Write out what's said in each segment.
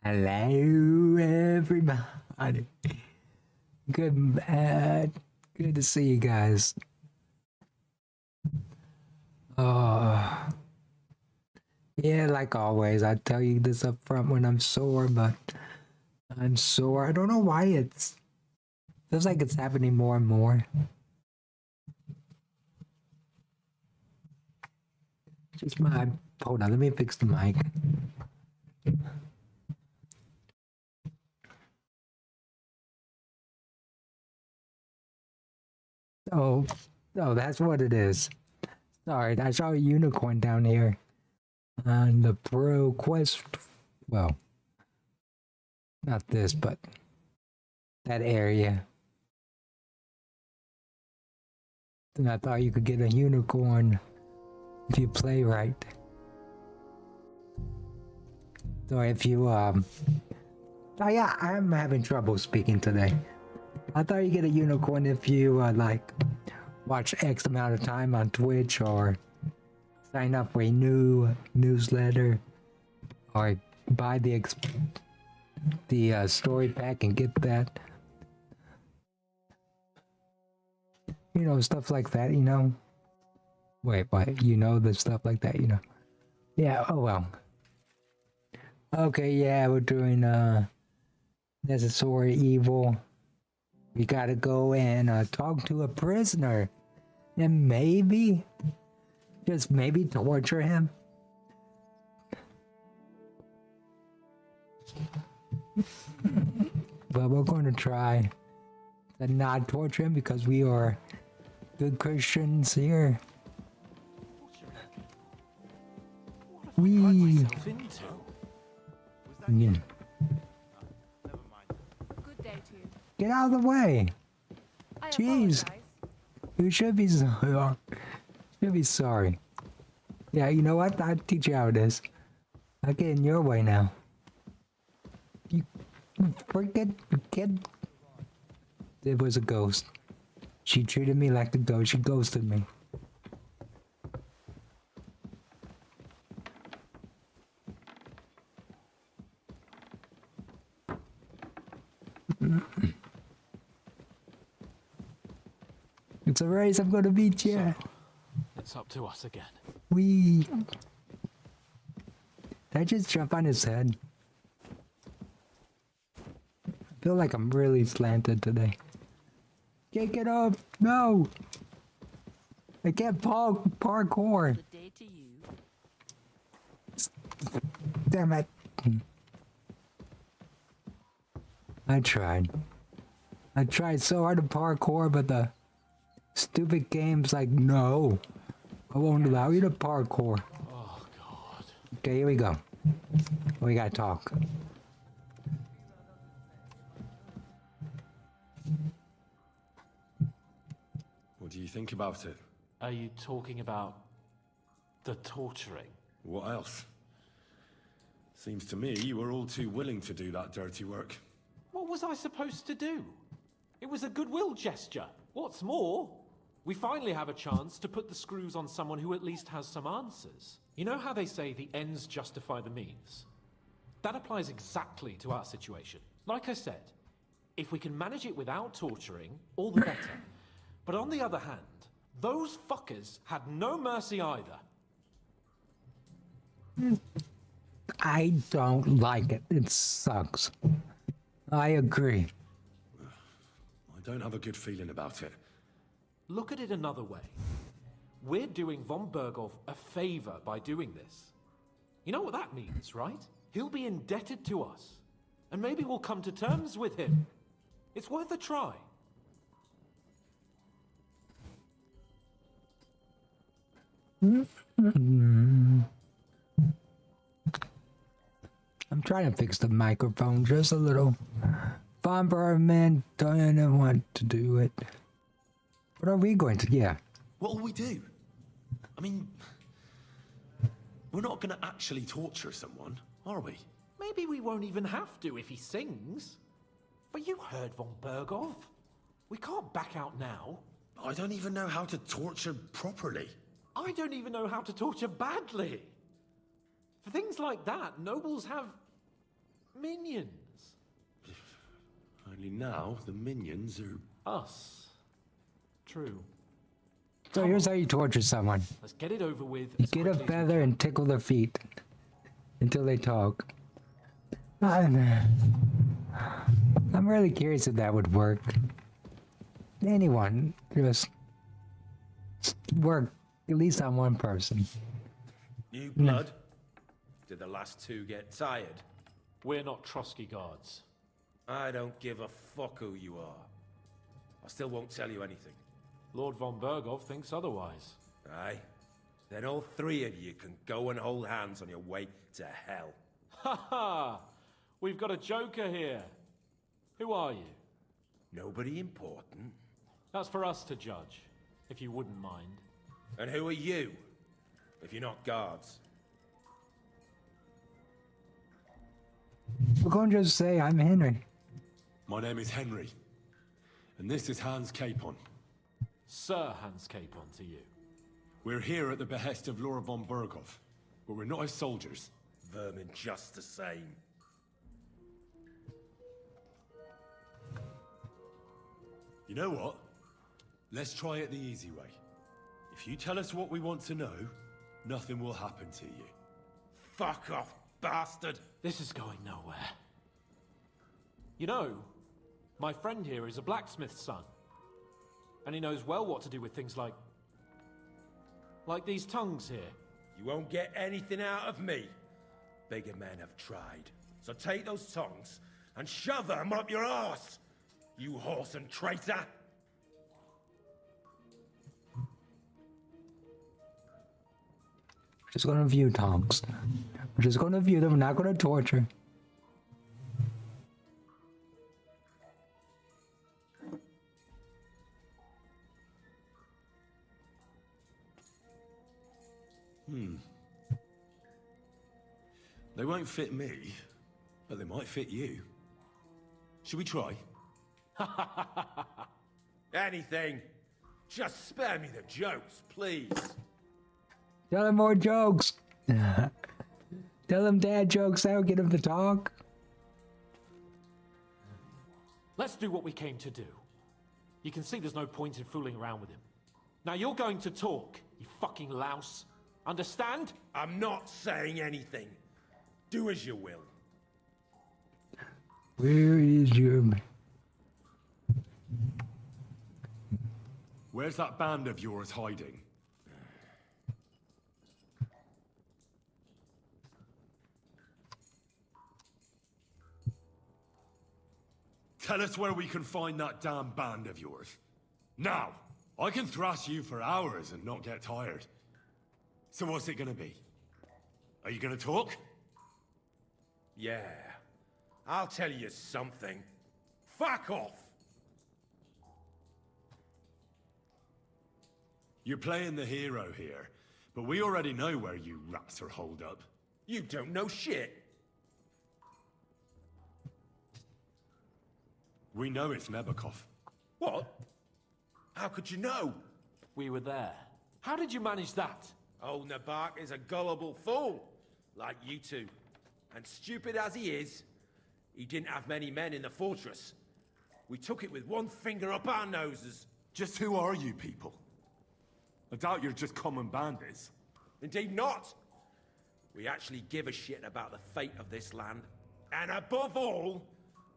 Hello, everybody. Good to see you guys. Yeah, like always, I tell you this up front when I'm sore, but I'm sore. I don't know why feels like it's happening more and more. Just hold on, let me fix the mic. Oh, that's what it is. Sorry, I saw a unicorn down here on the Pro Quest. Well, not this, but that area. And I thought you could get a unicorn if you play right. So if you, oh yeah, I'm having trouble speaking today. I thought you get a unicorn if you, like, watch X amount of time on Twitch or sign up for a new newsletter or buy the story pack and get that. You know, stuff like that, you know? Wait, you know the stuff like that, you know? Yeah, oh well. Okay, yeah, we're doing, Necessary Evil. We gotta go and, talk to a prisoner. And maybe, just maybe torture him. But we're going to try to not torture him because we are good Christians here. Yeah. Good day to you. Get out of the way. I Jeez. apologize. You should be sorry. Yeah, you know what? I'll teach you how it is. I get in your way now. You forget the kid. It was a ghost. She treated me like a ghost. She ghosted me. It's a race. I'm gonna beat you. So, it's up to us again. Wee. Did I just jump on his head? I feel like I'm really slanted today. Can't get up. No. I can't parkour. Good day to you. Damn it. I tried. I tried so hard to parkour, but the stupid game's like, no. I won't allow you to parkour. Oh, God. Okay, here we go. We gotta talk. What do you think about it? Are you talking about the torturing? What else? Seems to me you were all too willing to do that dirty work. What was I supposed to do? It was a goodwill gesture. What's more, we finally have a chance to put the screws on someone who at least has some answers. You know how they say the ends justify the means? That applies exactly to our situation. Like I said, if we can manage it without torturing, all the better. But on the other hand, those fuckers had no mercy either. I don't like it. It sucks. I agree. I don't have a good feeling about it. Look at it another way. We're doing von Berghoff a favor by doing this. You know what that means, right? He'll be indebted to us. And maybe we'll come to terms with him. It's worth a try. I'm trying to fix the microphone just a little. Von Bergman doesn't want to do it. What are we going to? Yeah. What'll we do? I mean, we're not gonna actually torture someone, are we? Maybe we won't even have to if he sings. But you heard von Berghoff. We can't back out now. I don't even know how to torture properly. I don't even know how to torture badly. For things like that, nobles have minions. Only now the minions are... Us. True. So here's how you torture someone. Let's get it over with. You as get a quickly as we feather and tickle their feet until they talk. I'm really curious if that would work. Anyone, just work at least on one person. New blood? Did the last two get tired? We're not Trotsky guards. I don't give a fuck who you are. I still won't tell you anything. Lord von Berghoff thinks otherwise. Aye? Then all three of you can go and hold hands on your way to hell. Ha ha! We've got a joker here. Who are you? Nobody important. That's for us to judge, if you wouldn't mind. And who are you, if you're not guards? We're going to just say I'm Henry. My name is Henry, and this is Hans Capon. Sir Hans Capon to you. We're here at the behest of Laura von Berghoff, but we're not his soldiers. Vermin just the same. You know what? Let's try it the easy way. If you tell us what we want to know, nothing will happen to you. Fuck off, bastard! This is going nowhere. You know, my friend here is a blacksmith's son. And he knows well what to do with things like these tongues here. You won't get anything out of me. Bigger men have tried. So take those tongues and shove them up your arse, you horse and traitor! We're just going to view tongues. We're just going to view them. We're not going to torture. They won't fit me, but they might fit you. Should we try? Anything. Just spare me the jokes, please. Tell him more jokes. Tell him dad jokes. That'll get him to talk. Let's do what we came to do. You can see there's no point in fooling around with him. Now you're going to talk, you fucking louse. Understand? I'm not saying anything. Do as you will. Where is your... Where's that band of yours hiding? Tell us where we can find that damn band of yours. Now! I can thrash you for hours and not get tired. So what's it gonna be? Are you gonna talk? Yeah. I'll tell you something. Fuck off! You're playing the hero here, but we already know where you rats are holed up. You don't know shit. We know it's Nebakov. What? How could you know? We were there. How did you manage that? Old Nabak is a gullible fool, like you two. And stupid as he is, he didn't have many men in the fortress. We took it with one finger up our noses. Just who are you people? I doubt you're just common bandits. Indeed not. We actually give a shit about the fate of this land. And above all,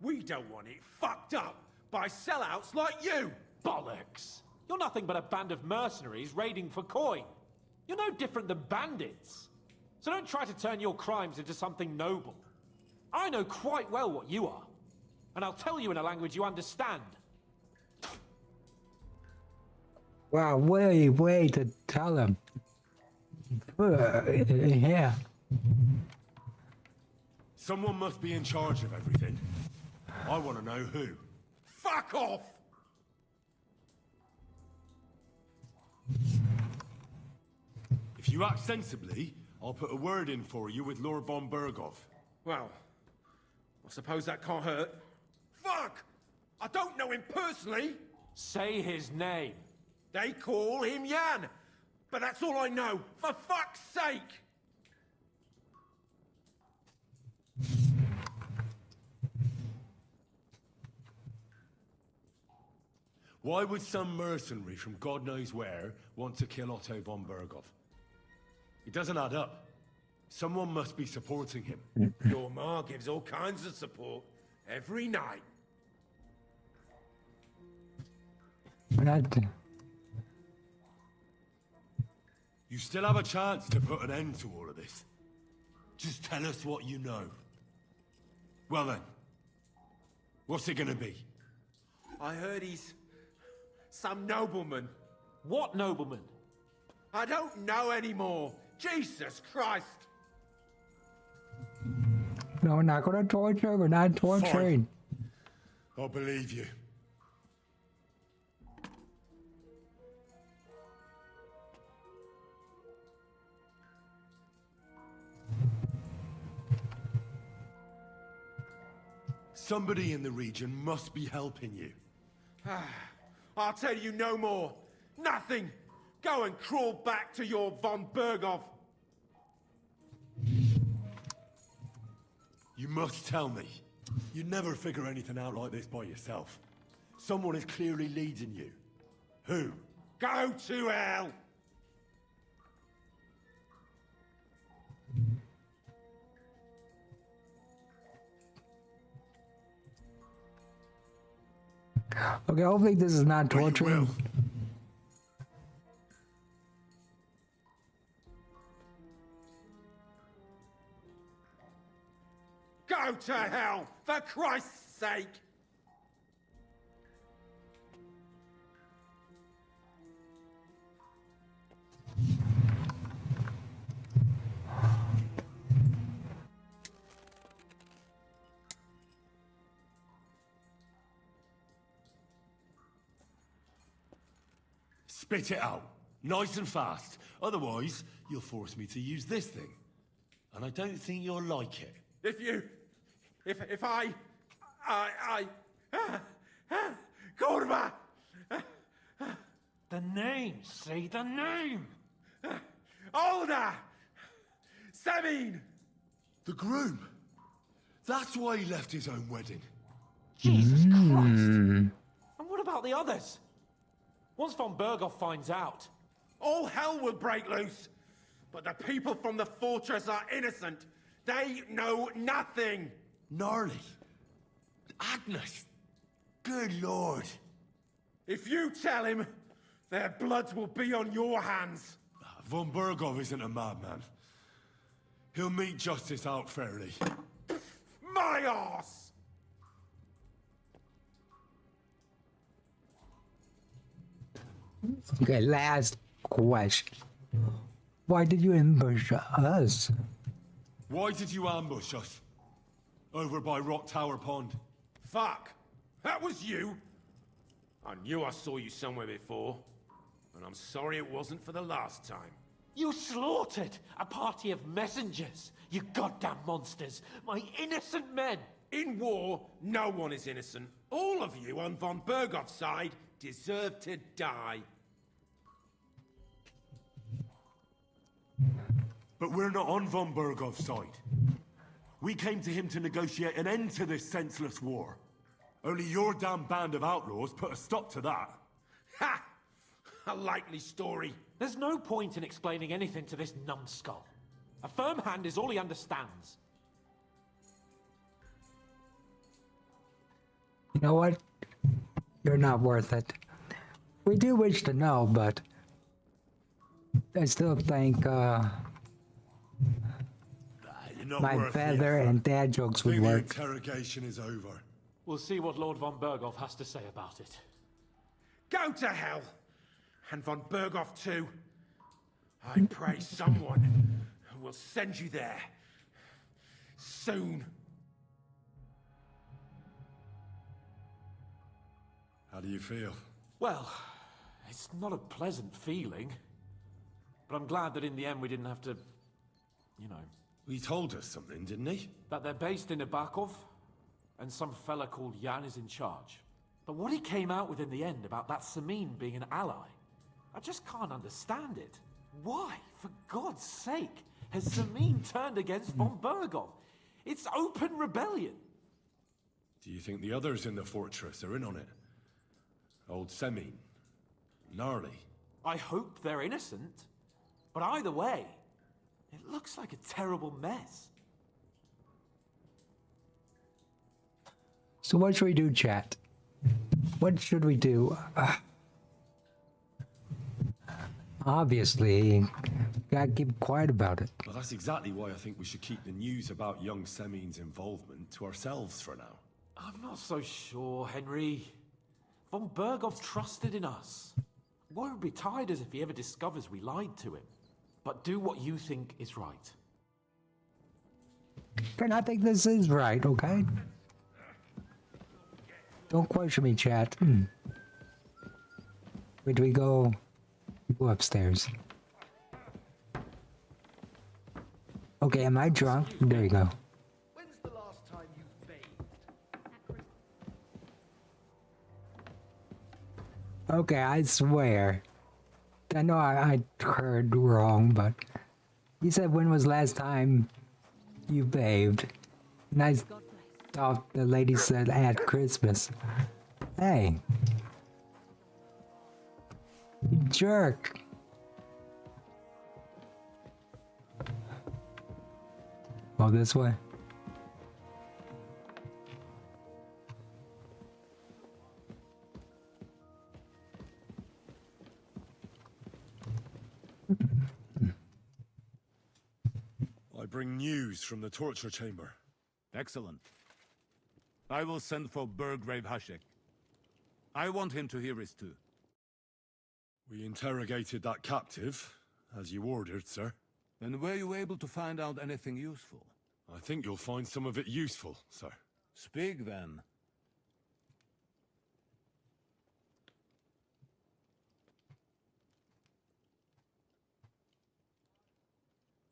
we don't want it fucked up by sellouts like you! Bollocks! You're nothing but a band of mercenaries raiding for coin. You're no different than bandits. So don't try to turn your crimes into something noble. I know quite well what you are. And I'll tell you in a language you understand. Wow, way to tell him. Yeah. Someone must be in charge of everything. I want to know who. Fuck off! If you act sensibly, I'll put a word in for you with Lord von Berghoff. Well, I suppose that can't hurt. Fuck! I don't know him personally. Say his name. They call him Jan. But that's all I know. For fuck's sake! Why would some mercenary from God knows where want to kill Otto von Berghoff? It doesn't add up. Someone must be supporting him. Your ma gives all kinds of support. Every night. We're not. You still have a chance to put an end to all of this. Just tell us what you know. Well then, what's it gonna be? I heard he's some nobleman. What nobleman? I don't know anymore. Jesus Christ! No, we're not gonna torture. We're not torturing. I'll believe you. Somebody in the region must be helping you. I'll tell you no more. Nothing. Go and crawl back to your von Berghoff. You must tell me. You'd never figure anything out like this by yourself. Someone is clearly leading you. Who? Go to hell! Okay, hopefully this is not Well, you torturing. will. Go to hell, for Christ's sake! Spit it out. Nice and fast. Otherwise, you'll force me to use this thing. And I don't think you'll like it. If I, Kurva! The name. Say the name. Olda! Sabine! The groom. That's why he left his own wedding. Jesus Christ. And what about the others? Once von Berghoff finds out. All hell will break loose. But the people from the fortress are innocent. They know nothing. Gnarly. Agnes. Good lord. If you tell him, Their blood will be on your hands. Von Bergov isn't a madman. He'll mete justice out fairly. My arse! Okay, last question. Why did you ambush us? Why did you ambush us? Over by Rock Tower Pond. Fuck! That was you! I knew I saw you somewhere before. And I'm sorry it wasn't for the last time. You slaughtered a party of messengers, you goddamn monsters, my innocent men! In war, no one is innocent. All of you on von Bergov's side deserve to die. But we're not on von Bergov's side. We came to him to negotiate an end to this senseless war. Only your damn band of outlaws put a stop to that. Ha! A likely story. There's no point in explaining anything to this numbskull. A firm hand is all he understands. You know what? You're not worth it. We do wish to know, but I still think You're not my worth the feather effort. and dad jokes I would think the work. interrogation is over. We'll see what Lord von Bergov has to say about it. Go to hell! And von Bergov too. I pray someone will send you there. Soon. How do you feel? Well, it's not a pleasant feeling. But I'm glad that in the end we didn't have to, you know, He told us something, didn't he? that they're based in Ibakov, and some fella called Jan is in charge. But what he came out with in the end about that Samin being an ally, I just can't understand it. Why, for God's sake, has Samin turned against von Bergov? It's open rebellion. Do you think the others in the fortress are in on it? Old Semin? Gnarly? I hope they're innocent. But either way, it looks like a terrible mess. So what should we do, chat? What should we do? Obviously, gotta keep quiet about it. Well, that's exactly why I think we should keep the news about young Semin's involvement to ourselves for now. I'm not so sure, Henry. Von Bergov trusted in us. Won't be tired as if he ever discovers we lied to him. But do what you think is right. And I think this is right, okay? Don't question me, chat. Where do we go? We go upstairs. Okay, am I drunk? There you go. When's the last time you bathed? Okay, I swear. I know I heard wrong, but he said when was last time you bathed? And I thought the lady said at Christmas. Hey. You jerk. Oh, this way. I bring news from the torture chamber. Excellent. I will send for Burgrave Hashek. I want him to hear it too. We interrogated that captive, as you ordered, sir. And were you able to find out anything useful? I think you'll find some of it useful, sir. Speak then.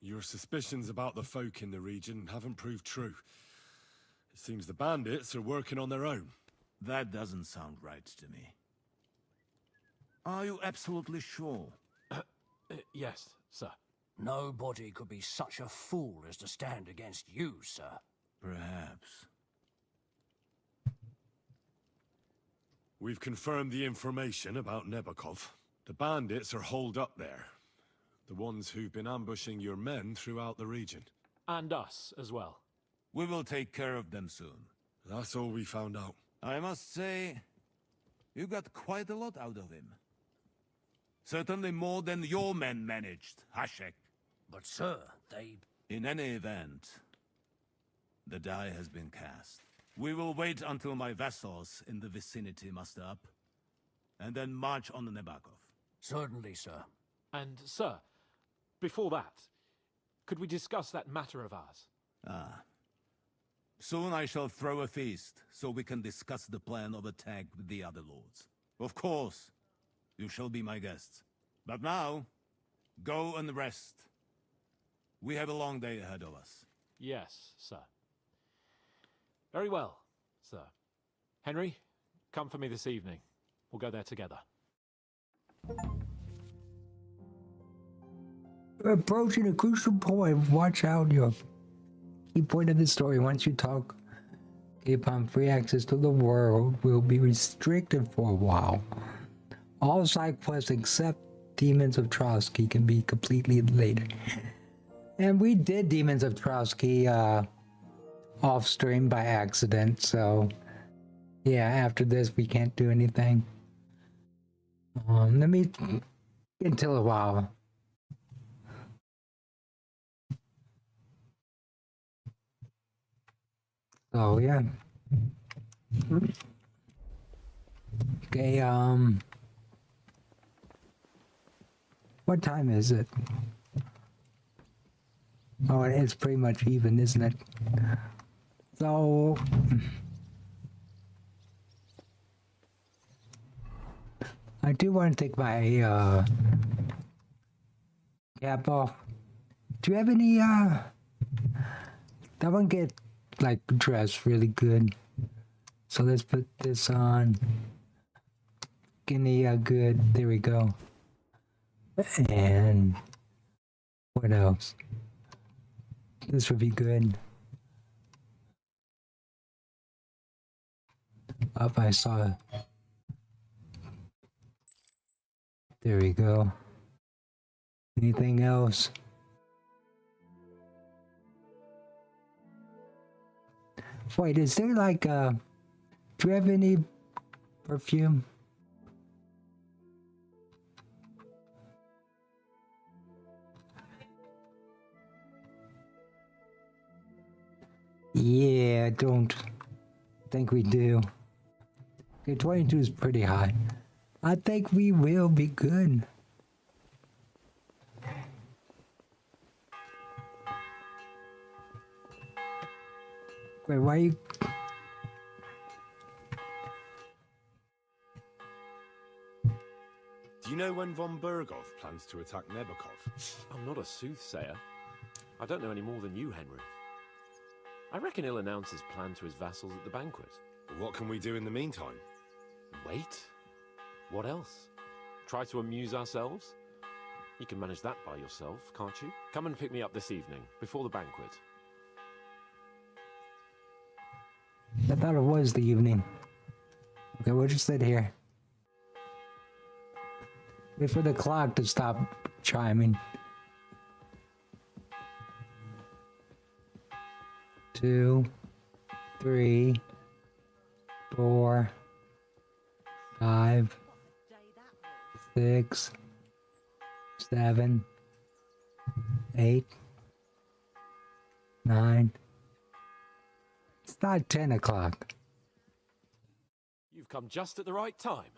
Your suspicions about the folk in the region haven't proved true. It seems the bandits are working on their own. That doesn't sound right to me. Are you absolutely sure? Yes, sir. Nobody could be such a fool as to stand against you, sir. Perhaps. We've confirmed the information about Nebakov. The bandits are holed up there. The ones who've been ambushing your men throughout the region. And us as well. We will take care of them soon. That's all we found out. I must say, you got quite a lot out of him. Certainly more than your men managed, Hashek. But, sir, they... In any event, the die has been cast. We will wait until my vassals in the vicinity muster up, and then march on the Nebakov. Certainly, sir. And, sir, before that, could we discuss that matter of ours? Ah. Soon I shall throw a feast, so we can discuss the plan of attack with the other lords. Of course, you shall be my guests. But now, go and rest. We have a long day ahead of us. Yes, sir. Very well, sir. Henry, come for me this evening. We'll go there together. We're approaching a crucial point. Watch out, your key point of the story. Once you talk upon free access to the world will be restricted for a while. All side quests except Demons of Trotsky can be completely later. And we did Demons of Trotsky off stream by accident, so yeah, after this we can't do anything. Let me until a while. Oh yeah. Okay, what time is it? Oh, it's pretty much even, isn't it? So I do want to take my cap off. Do you have any that one get like dressed really good? So let's put this on. Give me a good, there we go. And what else? This would be good. Up, I saw it. There we go. Anything else? Wait, is there like do you have any perfume? Yeah, I don't think we do. Okay, 22 is pretty high. I think we will be good. Wait, why you... Do you know when von Bergov plans to attack Nebakov? I'm not a soothsayer. I don't know any more than you, Henry. I reckon he'll announce his plan to his vassals at the banquet. What can we do in the meantime? Wait? What else? Try to amuse ourselves? You can manage that by yourself, can't you? Come and pick me up this evening, before the banquet. I thought it was the evening. Okay, we'll just sit here. Wait for the clock to stop chiming. 2, 3, 4, 5, 6, 7, 8, 9. It's not 10 o'clock. You've come just at the right time.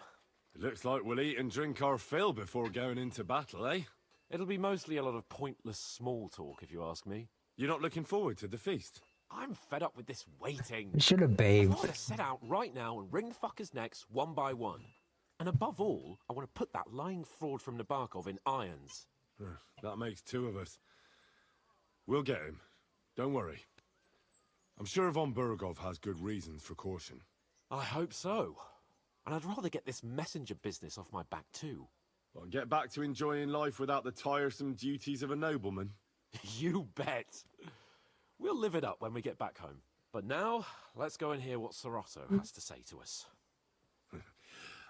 It looks like we'll eat and drink our fill before going into battle, eh? It'll be mostly a lot of pointless small talk, if you ask me. You're not looking forward to the feast? I'm fed up with this waiting. I should have I bathed. want to set out right now and wring the fuckers' necks one by one. And above all, I want to put that lying fraud from Nabokov in irons. That makes 2 of us. We'll get him. Don't worry. I'm sure von Bergov has good reasons for caution. I hope so. And I'd rather get this messenger business off my back too. Well, get back to enjoying life without the tiresome duties of a nobleman. You bet. We'll live it up when we get back home. But now, let's go and hear what Soroto has to say to us.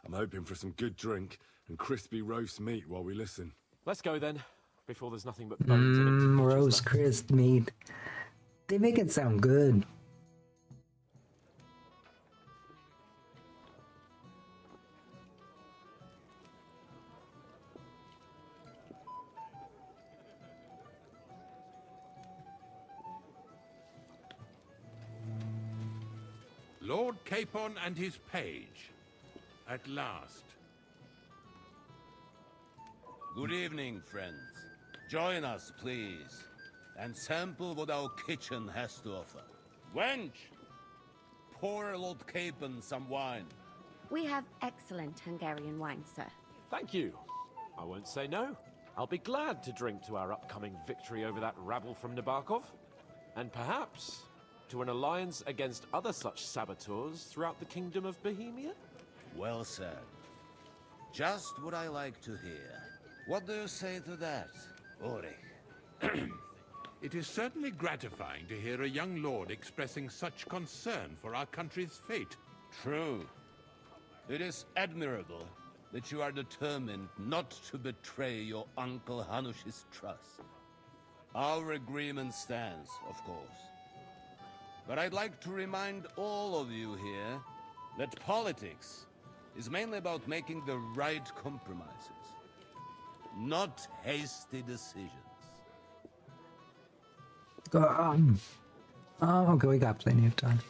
I'm hoping for some good drink and crispy roast meat while we listen. Let's go then, before there's nothing but bones and empty pitchers Roast left. crisp meat. They make it sound good. Lord Capon and his page. At last. Good evening, friends. Join us, please, and sample what our kitchen has to offer. Wench, pour Lord Capon some wine. We have excellent Hungarian wine, sir. Thank you. I won't say no. I'll be glad to drink to our upcoming victory over that rabble from Nabokov. And perhaps to an alliance against other such saboteurs throughout the Kingdom of Bohemia? Well said. Just what I like to hear. What do you say to that, Ulrich? It is certainly gratifying to hear a young lord expressing such concern for our country's fate. True. It is admirable that you are determined not to betray your Uncle Hanush's trust. Our agreement stands, of course. But I'd like to remind all of you here that politics is mainly about making the right compromises, not hasty decisions. Okay, we got plenty of time.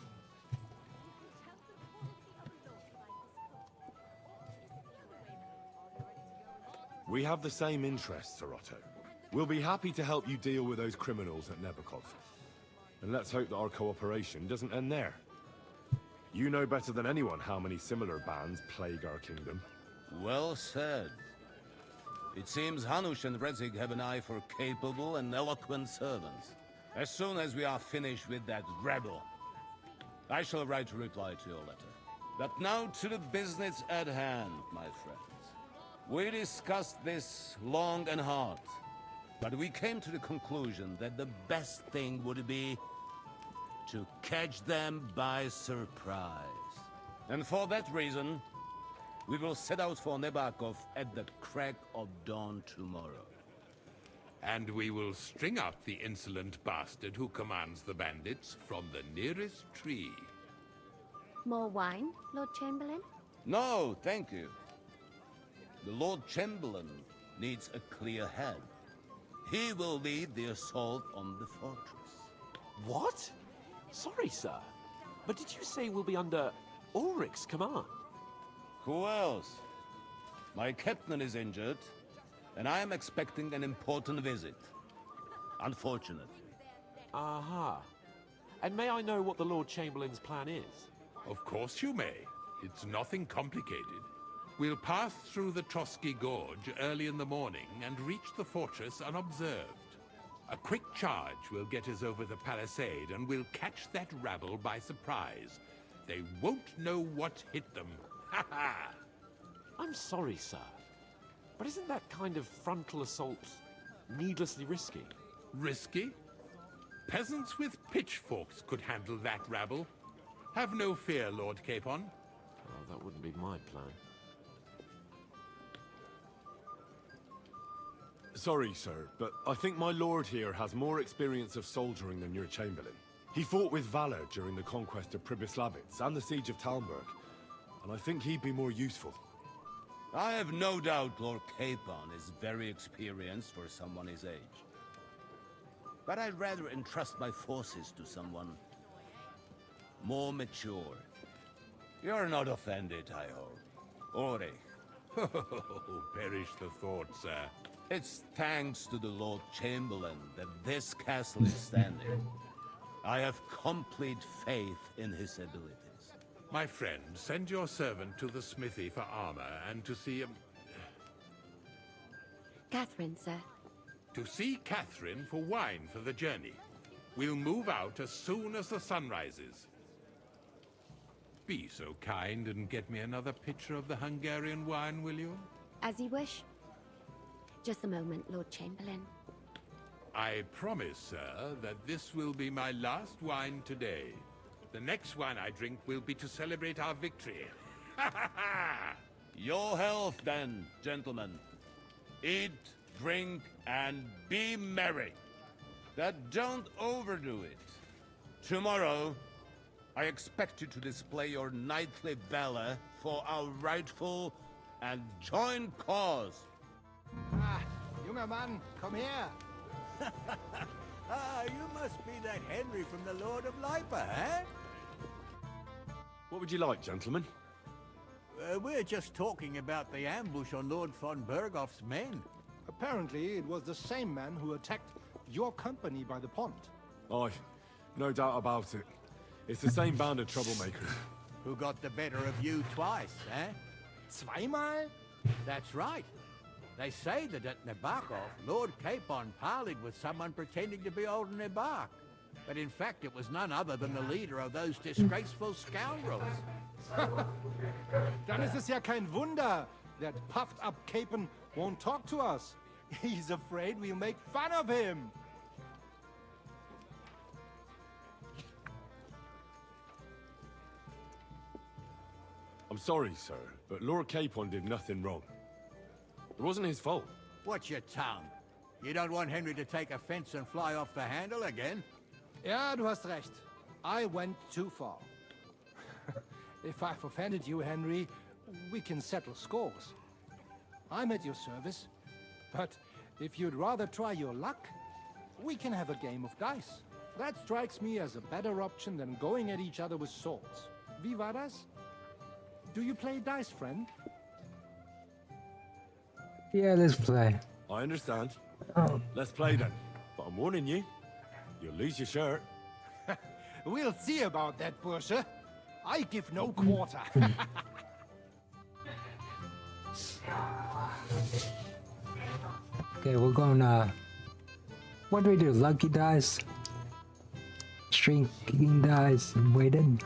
We have the same interests, Sir Otto. We'll be happy to help you deal with those criminals at Nebokov. And let's hope that our cooperation doesn't end there. You know better than anyone how many similar bands plague our kingdom. Well said. It seems Hanush and Redzig have an eye for capable and eloquent servants. As soon as we are finished with that rebel, I shall write a reply to your letter. But now to the business at hand, my friends. We discussed this long and hard, but we came to the conclusion that the best thing would be to catch them by surprise. And for that reason, we will set out for Nebakov at the crack of dawn tomorrow. And we will string up the insolent bastard who commands the bandits from the nearest tree. More wine, Lord Chamberlain? No, thank you. The Lord Chamberlain needs a clear head. He will lead the assault on the fortress. What? Sorry, sir. But did you say we'll be under Ulrich's command? Who else? My captain is injured, and I am expecting an important visit. Unfortunate. Aha. And may I know what the Lord Chamberlain's plan is? Of course you may. It's nothing complicated. We'll pass through the Trotsky Gorge early in the morning and reach the fortress unobserved. A quick charge will get us over the palisade and we'll catch that rabble by surprise. They won't know what hit them. Ha ha! I'm sorry, sir. But isn't that kind of frontal assault needlessly risky? Risky? Peasants with pitchforks could handle that rabble. Have no fear, Lord Capon. Oh, that wouldn't be my plan. Sorry, sir, but I think my lord here has more experience of soldiering than your Chamberlain. He fought with valor during the conquest of Pribyslavitz and the siege of Talmberg, and I think he'd be more useful. I have no doubt Lord Capon is very experienced for someone his age. But I'd rather entrust my forces to someone more mature. You're not offended, I hope. Ulrich. Oh, perish the thought, sir. It's thanks to the Lord Chamberlain that this castle is standing. I have complete faith in his abilities. My friend, send your servant to the smithy for armor and to see Catherine, sir. to see Catherine for wine for the journey. We'll move out as soon as the sun rises. Be so kind and get me another pitcher of the Hungarian wine, will you? As you wish. Just a moment, Lord Chamberlain. I promise, sir, that this will be my last wine today. The next wine I drink will be to celebrate our victory. Ha ha ha! Your health, then, gentlemen. Eat, drink, and be merry. But don't overdo it. Tomorrow, I expect you to display your knightly valor for our rightful and joint cause. Ah, junger Mann, komm her! Ah, you must be that Henry from the Lord of Lipa, eh? What would you like, gentlemen? We're just talking about the ambush on Lord von Bergoff's men. Apparently, it was the same man who attacked your company by the pond. Aye, no doubt about it. It's the same band of troublemakers. Who got the better of you twice, eh? Zweimal? That's right. They say that at Nabokov, Lord Capon parleyed with someone pretending to be old Nabark. But in fact, it was none other than the leader of those disgraceful scoundrels. Dann ist es ja kein Wunder that puffed-up Capon won't talk to us. He's afraid we'll make fun of him. I'm sorry, sir, but Lord Capon did nothing wrong. It wasn't his fault. Watch your tongue. You don't want Henry to take offense and fly off the handle again? Ja, du hast recht. I went too far. If I've offended you, Henry, we can settle scores. I'm at your service. But if you'd rather try your luck, we can have a game of dice. That strikes me as a better option than going at each other with swords. Wie war das? Do you play dice, friend? Yeah, let's play. I understand. Oh. Let's play then. But I'm warning you, you'll lose your shirt. We'll see about that, Bursche. I give no quarter. Okay, we're gonna... What do we do? Lucky dice? Shrinking dice? Waited?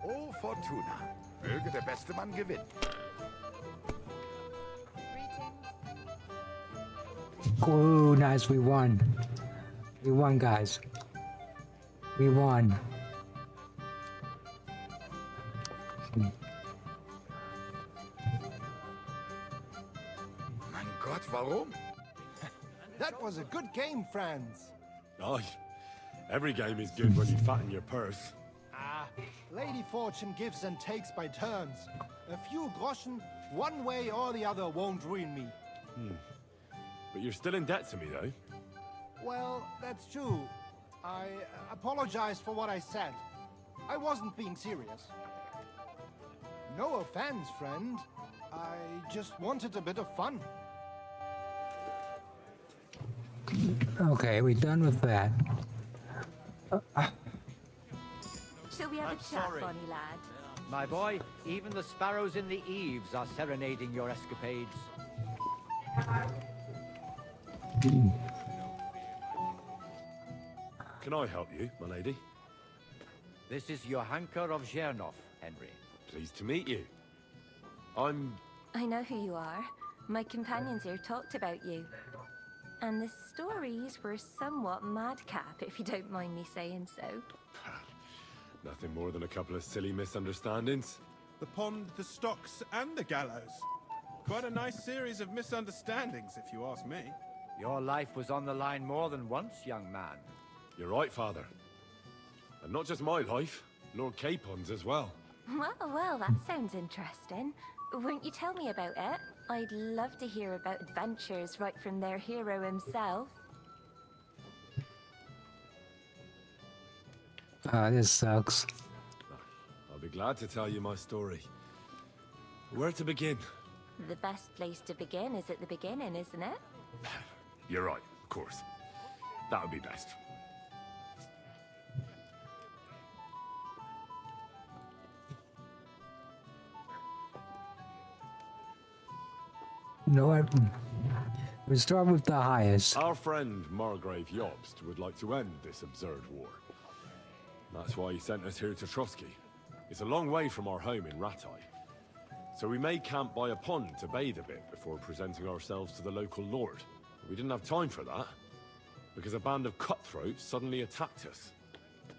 Oh, Fortuna. Möge der beste Mann gewinnen. Oh, nice, we won. We won, guys. We won. Mein Gott, warum? That was a good game, friends. Aye. Every game is good when you fatten your purse. Ah, Lady Fortune gives and takes by turns. A few groschen, one way or the other, won't ruin me. But you're still in debt to me, though. Well, that's true. I apologize for what I said. I wasn't being serious. No offense, friend. I just wanted a bit of fun. Okay, we're done with that. Shall we have a chat, Bonnie lad? My boy, even the sparrows in the eaves are serenading your escapades. Can I help you, my lady? This is Johanka of Zhernov, Henry. Pleased to meet you. I know who you are. My companions here talked about you. And the stories were somewhat madcap, if you don't mind me saying so. Nothing more than a couple of silly misunderstandings. The pond, the stocks, and the gallows. Quite a nice series of misunderstandings, if you ask me. Your life was on the line more than once, young man. You're right, Father. And not just my life, Lord Capon's as well. Well, that sounds interesting. Won't you tell me about it? I'd love to hear about adventures right from their hero himself. This sucks. I'll be glad to tell you my story. Where to begin? The best place to begin is at the beginning, isn't it? You're right, of course. That would be best. You know what? We start with the highest. Our friend Margrave Jobst would like to end this absurd war. That's why he sent us here to Trotsky. It's a long way from our home in Ratai. So we made camp by a pond to bathe a bit before presenting ourselves to the local lord. We didn't have time for that, because a band of cutthroats suddenly attacked us.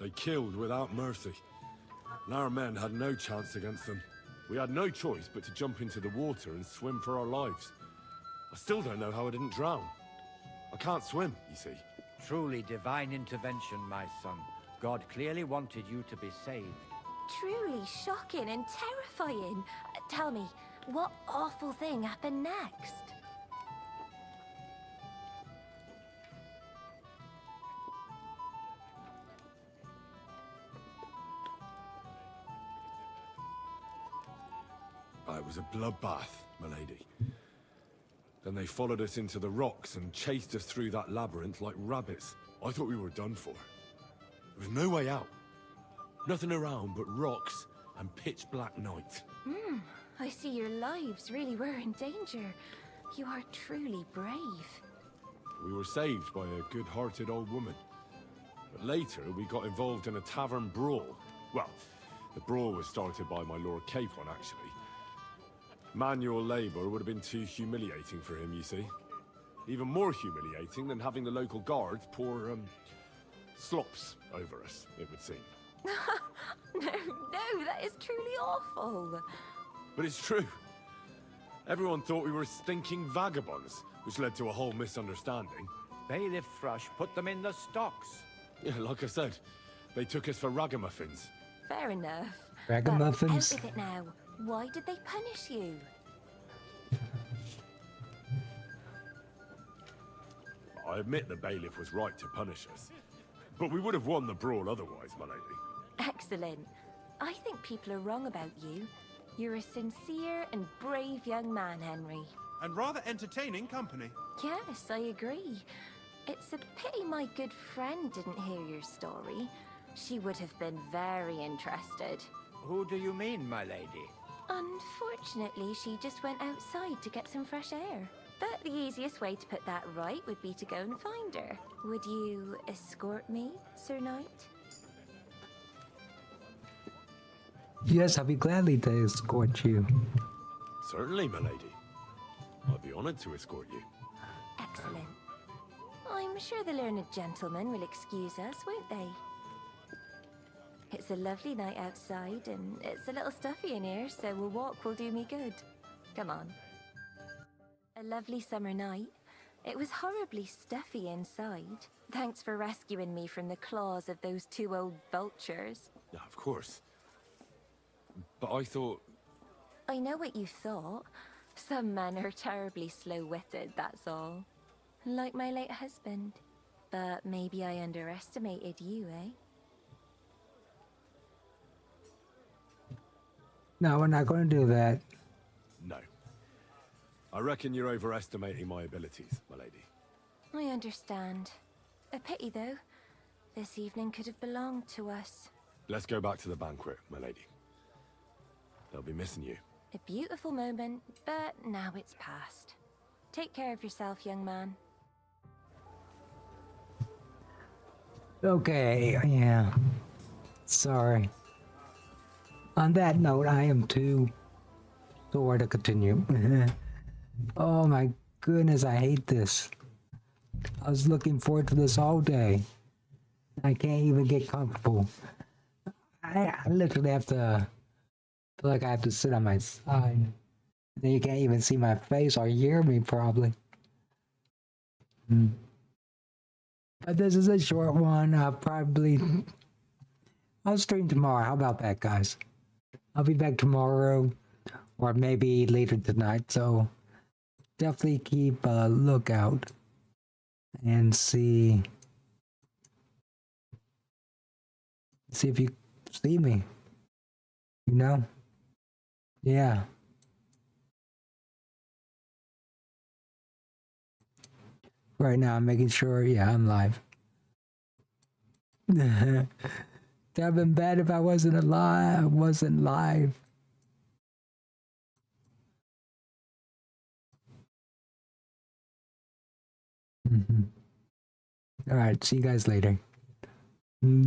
They killed without mercy, and our men had no chance against them. We had no choice but to jump into the water and swim for our lives. I still don't know how I didn't drown. I can't swim, you see. Truly divine intervention, my son. God clearly wanted you to be saved. Truly shocking and terrifying. Tell me, what awful thing happened next? It was a bloodbath, milady. Then they followed us into the rocks and chased us through that labyrinth like rabbits. I thought we were done for. There was no way out. Nothing around but rocks and pitch black night. I see your lives really were in danger. You are truly brave. We were saved by a good-hearted old woman. But later, we got involved in a tavern brawl. Well, the brawl was started by my Lord Capon, actually. Manual labor would have been too humiliating for him, you see. Even more humiliating than having the local guards pour, slops over us, it would seem. No, that is truly awful. But it's true. Everyone thought we were stinking vagabonds, which led to a whole misunderstanding. Bailiff Thrush put them in the stocks. Yeah, like I said, they took us for ragamuffins. Fair enough. Ragamuffins? But out with it now. Why did they punish you? I admit the bailiff was right to punish us. But we would have won the brawl otherwise, my lady. Excellent. I think people are wrong about you. You're a sincere and brave young man, Henry. And rather entertaining company. Yes, I agree. It's a pity my good friend didn't hear your story. She would have been very interested. Who do you mean, my lady? Unfortunately, she just went outside to get some fresh air. But the easiest way to put that right would be to go and find her. Would you escort me, Sir Knight? Yes, I'll be gladly to escort you. Certainly, my lady. I'd be honored to escort you. Excellent. I'm sure the learned gentlemen will excuse us, won't they? It's a lovely night outside, and it's a little stuffy in here, so a walk will do me good. Come on. A lovely summer night. It was horribly stuffy inside. Thanks for rescuing me from the claws of those two old vultures. Yeah, of course. But I thought... I know what you thought. Some men are terribly slow-witted, that's all. Like my late husband. But maybe I underestimated you, eh? No, we're not going to do that. No. I reckon you're overestimating my abilities, my lady. I understand. A pity, though. This evening could have belonged to us. Let's go back to the banquet, my lady. They'll be missing you. A beautiful moment, but now it's past. Take care of yourself, young man. Okay, yeah. Sorry. On that note, I am too sore to continue. Oh my goodness, I hate this. I was looking forward to this all day. I can't even get comfortable. I literally have to feel like I have to sit on my side. Then you can't even see my face or hear me probably. But this is a short one. I'll stream tomorrow. How about that, guys? I'll be back tomorrow or maybe later tonight. So definitely keep a lookout and see if you see me. You know? Yeah. Right now I'm making sure, yeah, I'm live. That would have been bad if I wasn't live. All right, see you guys later. Bye.